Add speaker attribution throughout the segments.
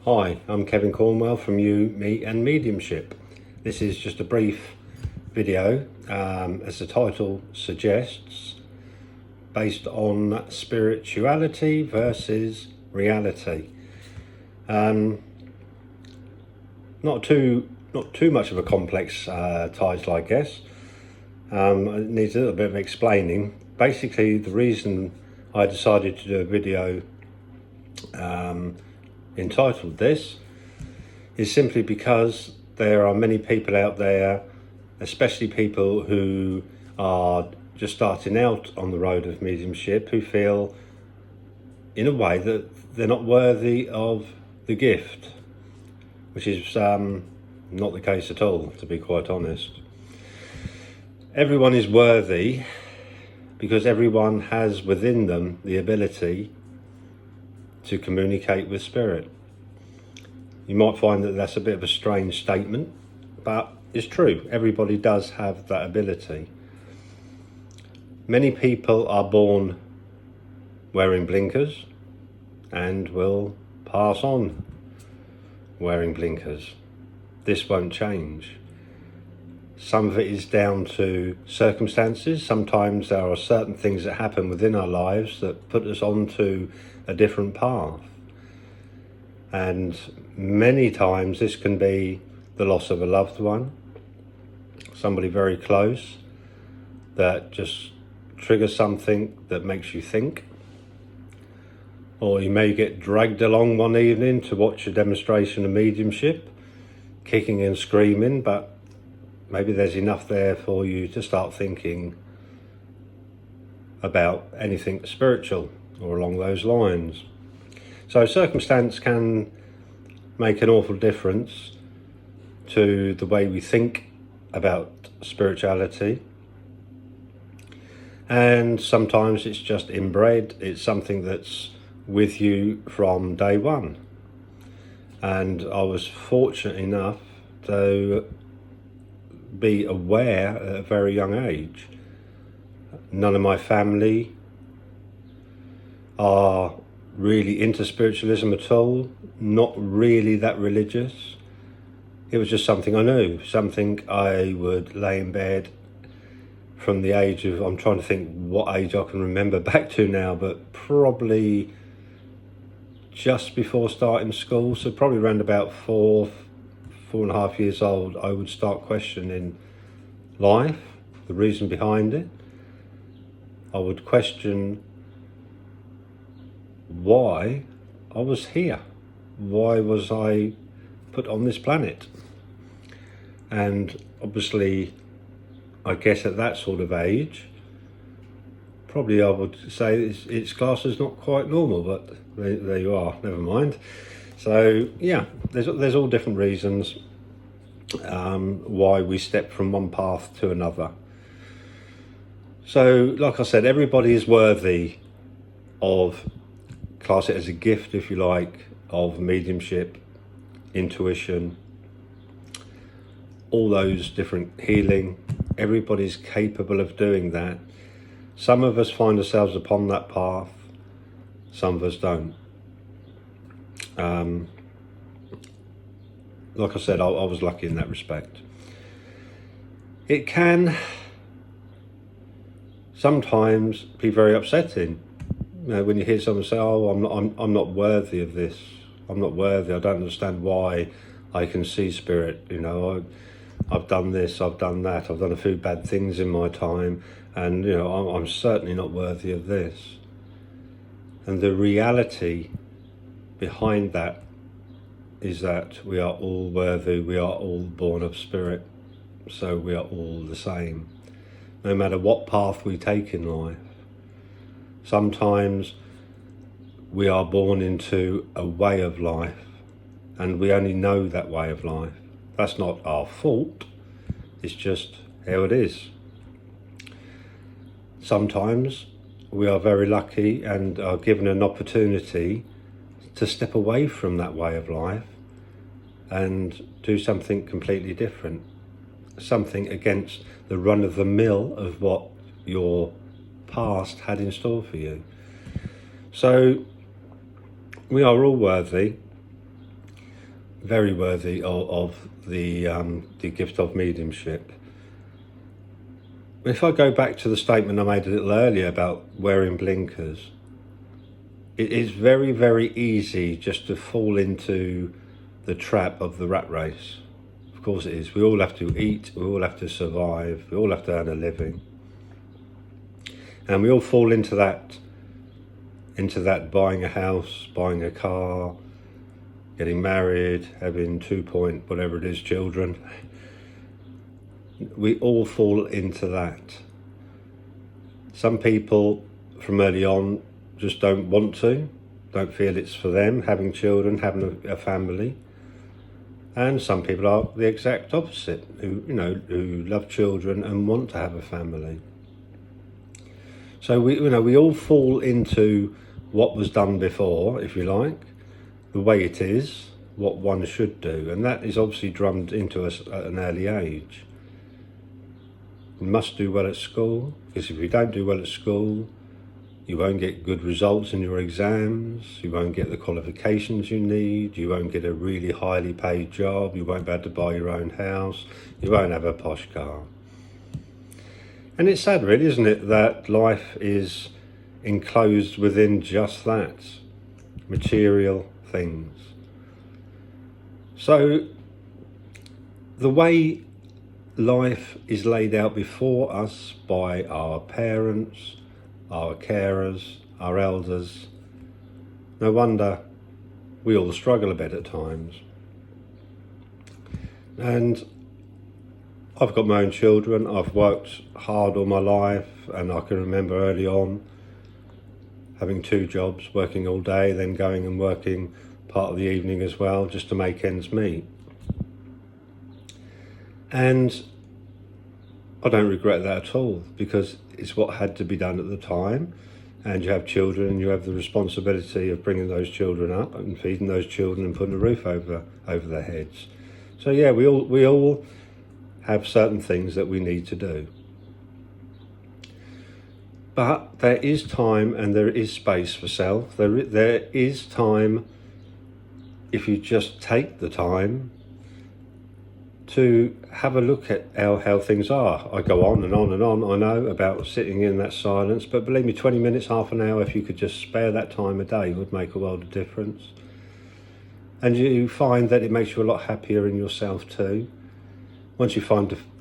Speaker 1: Hi, I'm Kevin Cornwell from You, Me and Mediumship. This is just a brief video, as the title suggests, based on spirituality versus reality. Not too much of a complex title, I guess. It needs a little bit of explaining. Basically, the reason I decided to do a video entitled this is simply because there are many people out there, especially people who are just starting out on the road of mediumship, who feel in a way that they're not worthy of the gift, which is not the case at all, to be quite honest. Everyone is worthy because everyone has within them the ability to communicate with spirit. You might find that that's a bit of a strange statement, but it's true. Everybody does have that ability. Many people are born wearing blinkers and will pass on wearing blinkers. This won't change. Some of it is down to circumstances. Sometimes there are certain things that happen within our lives that put us onto a different path. And many times this can be the loss of a loved one, somebody very close, that just triggers something that makes you think. Or you may get dragged along one evening to watch a demonstration of mediumship, kicking and screaming, but maybe there's enough there for you to start thinking about anything spiritual or along those lines. So circumstance can make an awful difference to the way we think about spirituality. And sometimes it's just inbred. It's something that's with you from day one. And I was fortunate enough to be aware at a very young age. None of my family are really into spiritualism at all, not really that religious. It was just something I knew, something I would lay in bed from the age of, I'm trying to think what age I can remember back to now, but probably just before starting school, so probably around about 4.5 years old, I would start questioning life, the reason behind it. I would question why I was here. Why was I put on this planet? And obviously, I guess at that sort of age, probably I would say it's classed as not quite normal, but there you are, never mind. So yeah, there's all different reasons why we step from one path to another. So like I said, everybody is worthy of, class it as a gift if you like, of mediumship, intuition, all those different healing. Everybody's capable of doing that. Some of us find ourselves upon that path, some of us don't. Like I said, I was lucky in that respect. It can sometimes be very upsetting, you know, when you hear someone say, "Oh, I'm not worthy of this. I'm not worthy. I don't understand why I can see spirit. You know, I've done this, I've done that. I've done a few bad things in my time, and you know, I'm certainly not worthy of this." And the reality behind that is that we are all worthy. We are all born of spirit, so we are all the same, no matter what path we take in life. Sometimes we are born into a way of life and we only know that way of life. That's not our fault, it's just how it is. Sometimes we are very lucky and are given an opportunity to step away from that way of life and do something completely different, something against the run of the mill of what your past had in store for you. So we are all worthy. very worthy of the gift of mediumship. If I go back to the statement I made a little earlier about wearing blinkers, it is very, very easy just to fall into the trap of the rat race. Of course it is. We all have to eat, we all have to survive, we all have to earn a living. And we all fall into that buying a house, buying a car, getting married, having whatever it is, children. We all fall into that. Some people from early on just don't want to, don't feel it's for them, having children, having a family. And some people are the exact opposite, who love children and want to have a family. So we all fall into what was done before, if you like, the way it is, what one should do, and that is obviously drummed into us at an early age. You must do well at school, because if you don't do well at school, you won't get good results in your exams, you won't get the qualifications you need, you won't get a really highly paid job, you won't be able to buy your own house, you won't have a posh car. And it's sad really, isn't it, that life is enclosed within just that, material things. So the way life is laid out before us by our parents, our carers, our elders, no wonder we all struggle a bit at times. And I've got my own children, I've worked hard all my life, and I can remember early on having 2 jobs, working all day, then going and working part of the evening as well, just to make ends meet. And I don't regret that at all, because it's what had to be done at the time, and you have children and you have the responsibility of bringing those children up and feeding those children and putting a roof over their heads. So yeah, we all have certain things that we need to do. But there is time and there is space for self. There is time, if you just take the time to have a look at how things are. I go on and on and on, I know, about sitting in that silence, but believe me, 20 minutes, half an hour, if you could just spare that time a day, would make a world of difference. And you find that it makes you a lot happier in yourself too. Once you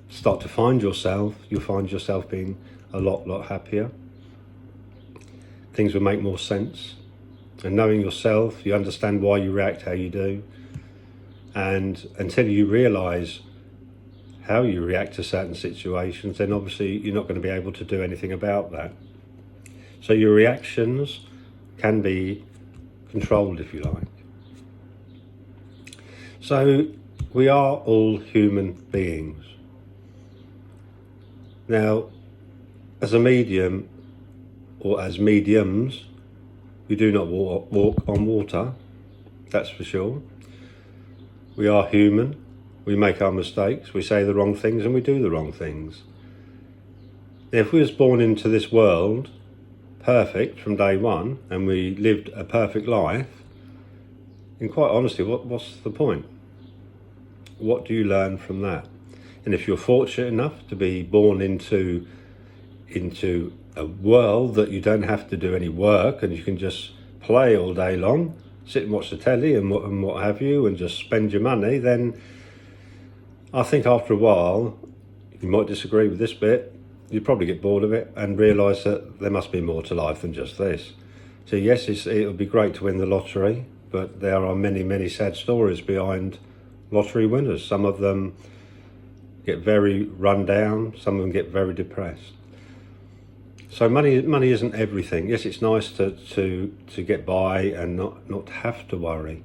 Speaker 1: start to find yourself, you'll find yourself being a lot happier. Things will make more sense. And knowing yourself, you understand why you react how you do. And until you realise how you react to certain situations, then obviously you're not going to be able to do anything about that. So your reactions can be controlled, if you like. So we are all human beings. Now, as a medium, or as mediums, we do not walk on water, that's for sure. We are human, we make our mistakes, we say the wrong things and we do the wrong things. If we was born into this world perfect from day one and we lived a perfect life, then quite honestly, what's the point? What do you learn from that? And if you're fortunate enough to be born into a world that you don't have to do any work and you can just play all day long, sit and watch the telly and what have you, and just spend your money, then I think after a while, you might disagree with this bit, you'd probably get bored of it and realise that there must be more to life than just this. So yes, it would be great to win the lottery, but there are many sad stories behind lottery winners. Some of them get very run down, some of them get very depressed. So money isn't everything. Yes, it's nice to get by and not have to worry.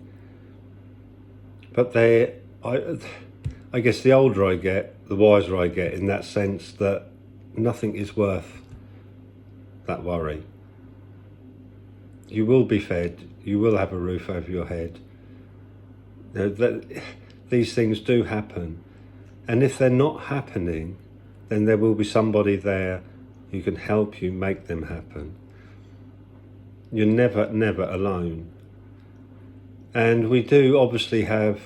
Speaker 1: But I guess the older I get, the wiser I get, in that sense that nothing is worth that worry. You will be fed, you will have a roof over your head. These things do happen. And if they're not happening, then there will be somebody there who can help you make them happen. You're never alone. And we do obviously have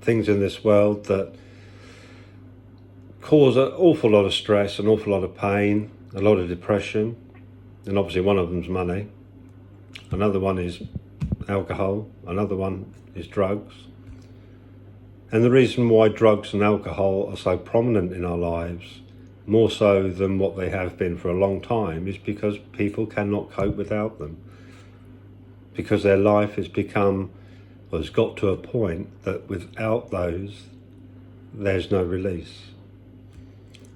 Speaker 1: things in this world that cause an awful lot of stress, an awful lot of pain, a lot of depression, and obviously one of them's money. Another one is alcohol, another one is drugs. And the reason why drugs and alcohol are so prominent in our lives, more so than what they have been for a long time, is because people cannot cope without them. Because their life has become, or has got to a point that without those, there's no release.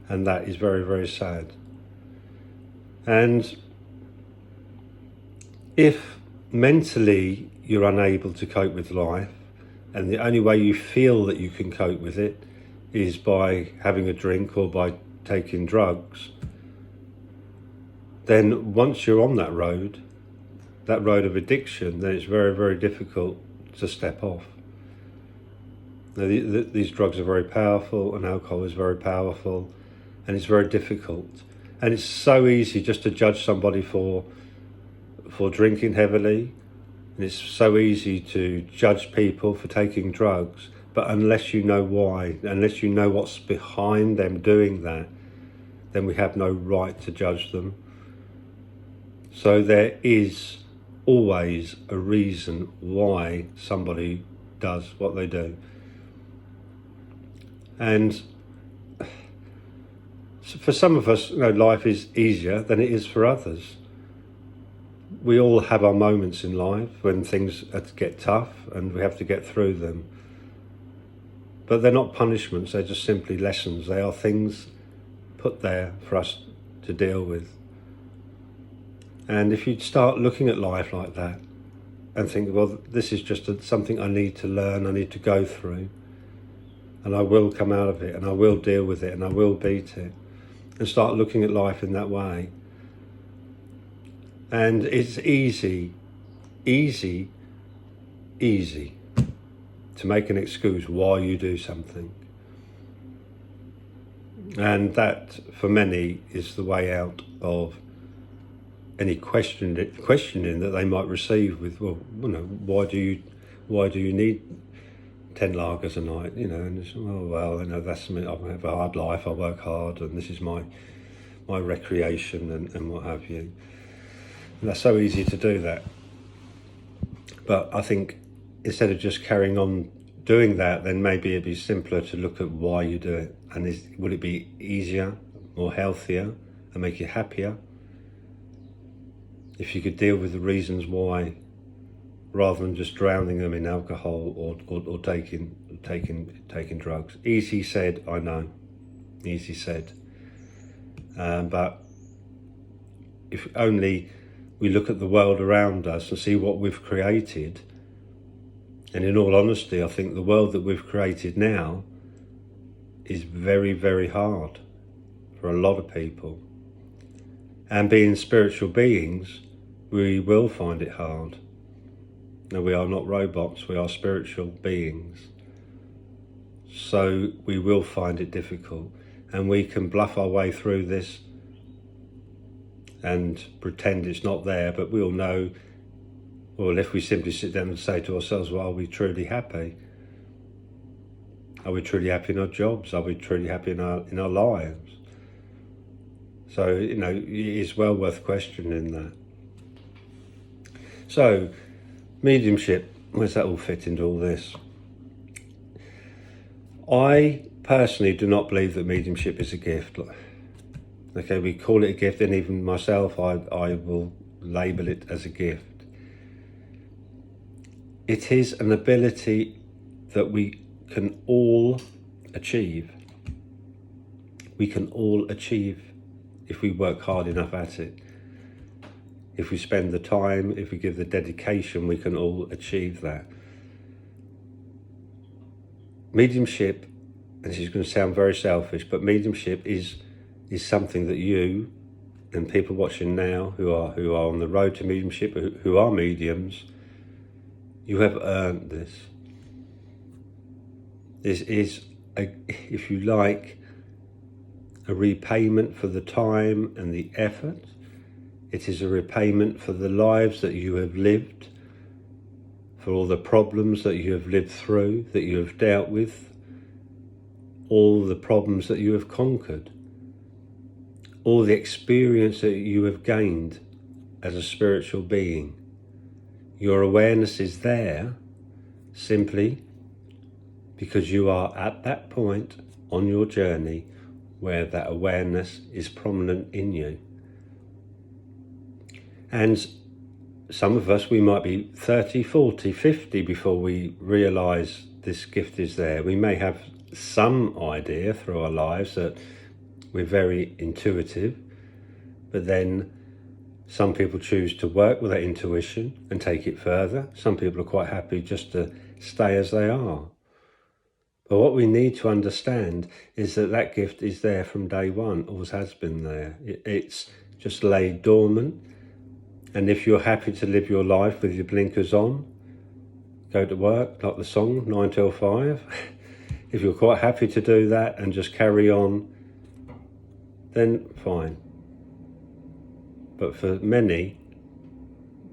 Speaker 1: And that is very, very sad. And if mentally you're unable to cope with life, and the only way you feel that you can cope with it is by having a drink or by taking drugs, then once you're on that road of addiction, then it's very, very difficult to step off. Now, these drugs are very powerful, and alcohol is very powerful, and it's very difficult. And it's so easy just to judge somebody for drinking heavily, and it's so easy to judge people for taking drugs, but unless you know why, unless you know what's behind them doing that, then we have no right to judge them. So there is always a reason why somebody does what they do. And for some of us, life is easier than it is for others. We all have our moments in life when things get tough and we have to get through them. But they're not punishments, they're just simply lessons. They are things put there for us to deal with. And if you start looking at life like that and think, well, this is just something I need to learn, I need to go through, and I will come out of it, and I will deal with it, and I will beat it, and start looking at life in that way. And it's easy to make an excuse why you do something. And that, for many, is the way out of any questioning that they might receive with, well, why do you need 10 lagers a night? And it's, that's me. I have a hard life. I work hard, and this is my recreation and what have you. And that's so easy to do that. But I think instead of just carrying on doing that, then maybe it'd be simpler to look at why you do it. And would it be easier, more healthier, and make you happier if you could deal with the reasons why, rather than just drowning them in alcohol or taking drugs? Easy said, I know. Easy said. But if only we look at the world around us and see what we've created. And in all honesty, I think the world that we've created now is very, very hard for a lot of people. And being spiritual beings, we will find it hard. Now, we are not robots, we are spiritual beings. So we will find it difficult. And we can bluff our way through this and pretend it's not there, but we'll know, well, if we simply sit down and say to ourselves, well, are we truly happy? Are we truly happy in our jobs? Are we truly happy in our lives? So, it is well worth questioning that. So, mediumship, where's that all fit into all this? I personally do not believe that mediumship is a gift. Okay, we call it a gift, and even myself, I will label it as a gift. It is an ability that we can all achieve. We can all achieve if we work hard enough at it. If we spend the time, if we give the dedication, we can all achieve that. Mediumship, and this is going to sound very selfish, but mediumship is something that you and people watching now who are on the road to mediumship, who are mediums, you have earned this. This is, if you like, a repayment for the time and the effort. It is a repayment for the lives that you have lived, for all the problems that you have lived through, that you have dealt with, all the problems that you have conquered, all the experience that you have gained as a spiritual being. Your awareness is there simply because you are at that point on your journey where that awareness is prominent in you. And some of us, we might be 30, 40, 50 before we realise this gift is there. We may have some idea through our lives that we're very intuitive, but then some people choose to work with that intuition and take it further. Some people are quite happy just to stay as they are. But what we need to understand is that that gift is there from day one, always has been there. It's just laid dormant. And if you're happy to live your life with your blinkers on, go to work, like the song, 9 till 5, if you're quite happy to do that and just carry on, then fine. But for many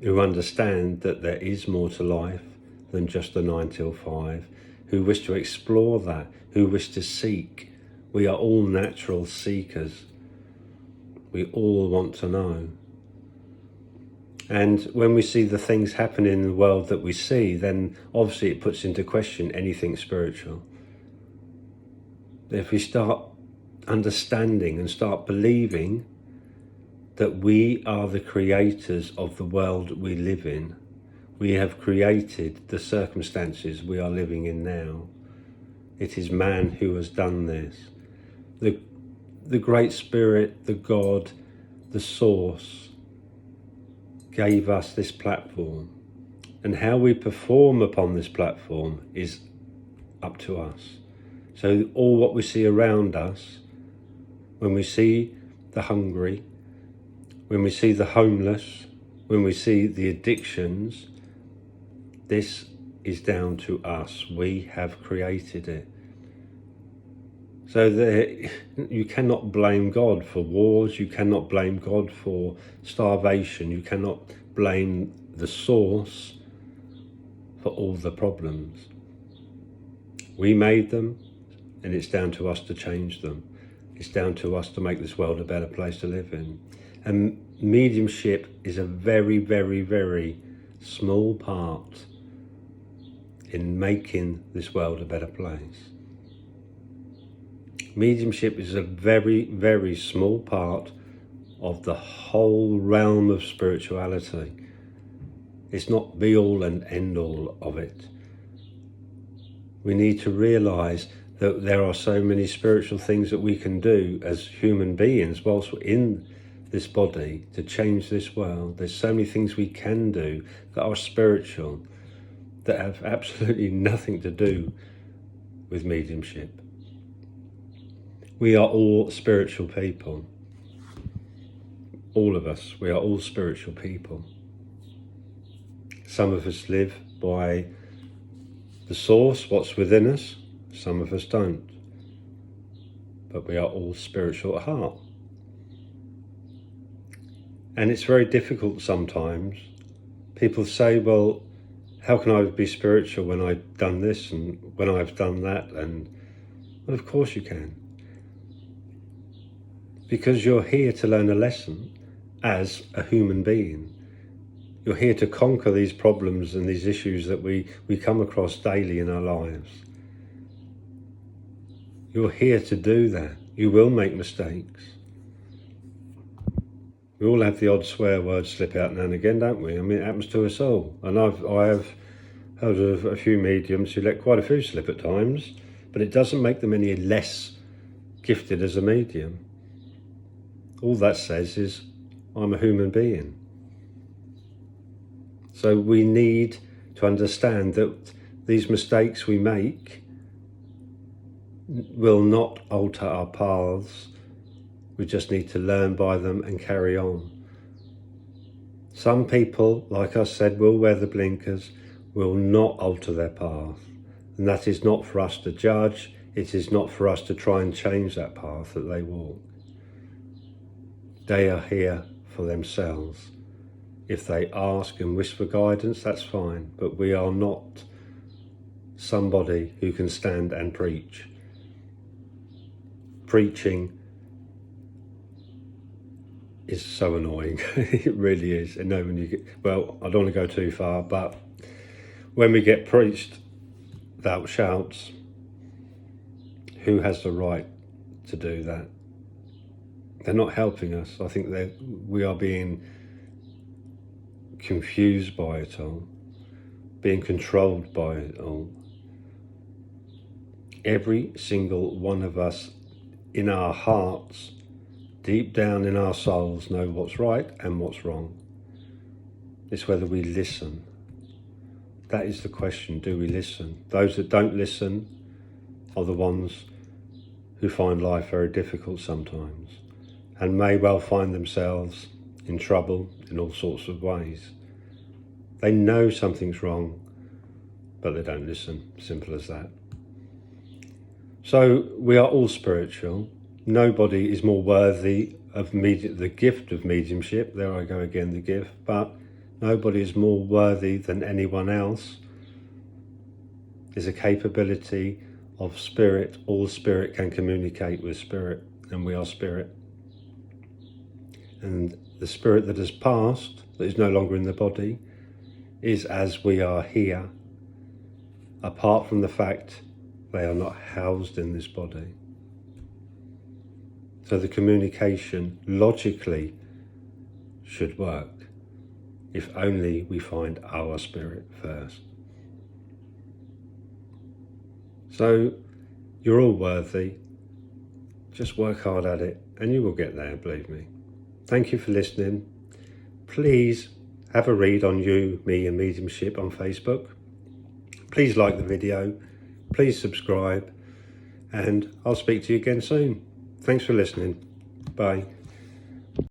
Speaker 1: who understand that there is more to life than just the 9 till 5, who wish to explore that, who wish to seek, we are all natural seekers. We all want to know. And when we see the things happening in the world that we see, then obviously it puts into question anything spiritual. If we start understanding and start believing that we are the creators of the world we live in, we have created the circumstances we are living in now. It is man who has done this. The Great Spirit, the God, the Source, gave us this platform, and how we perform upon this platform is up to us. So all what we see around us, when we see the hungry, when we see the homeless, when we see the addictions, this is down to us. We have created it. So you cannot blame God for wars, you cannot blame God for starvation, you cannot blame the source for all the problems. We made them, and it's down to us to change them. It's down to us to make this world a better place to live in. And mediumship is a very, very, very small part in making this world a better place. Mediumship is a very, very small part of the whole realm of spirituality. It's not be all and end all of it. We need to realise that there are so many spiritual things that we can do as human beings whilst we're in this body to change this world. There's so many things we can do that are spiritual that have absolutely nothing to do with mediumship. We are all spiritual people. All of us, we are all spiritual people. Some of us live by the source, what's within us. Some of us don't. But we are all spiritual at heart. And it's very difficult sometimes. People say, well, how can I be spiritual when I've done this and when I've done that? And well, of course you can. Because you're here to learn a lesson as a human being. You're here to conquer these problems and these issues that we come across daily in our lives. You're here to do that. You will make mistakes. We all have the odd swear word slip out now and again, don't we? I mean, it happens to us all. And I have heard of a few mediums who let quite a few slip at times, but it doesn't make them any less gifted as a medium. All that says is, I'm a human being. So we need to understand that these mistakes we make will not alter our paths. We just need to learn by them and carry on. Some people, like I said, will wear the blinkers, will not alter their path. And that is not for us to judge. It is not for us to try and change that path that they walk. They are here for themselves. If they ask and wish for guidance, that's fine, but we are not somebody who can stand and preach. Preaching is so annoying. It really is. And no, when you get, well, I don't want to go too far, but when we get preached without shouts, who has the right to do that? They're not helping us. I think that we are being confused by it all, being controlled by it all. Every single one of us in our hearts, deep down in our souls, know what's right and what's wrong. It's whether we listen. That is the question. Do we listen? Those that don't listen are the ones who find life very difficult sometimes and may well find themselves in trouble in all sorts of ways. They know something's wrong, but they don't listen. Simple as that. So we are all spiritual. Nobody is more worthy of the gift of mediumship. There I go again, the gift. But nobody is more worthy than anyone else. There's a capability of spirit. All spirit can communicate with spirit, and we are spirit. And the spirit that has passed, that is no longer in the body, is as we are here, apart from the fact they are not housed in this body. So the communication logically should work, if only we find our spirit first. So you're all worthy. Just work hard at it and you will get there, believe me. Thank you for listening. Please have a read on You, Me and Mediumship on Facebook. Please like the video. Please subscribe. And I'll speak to you again soon. Thanks for listening. Bye.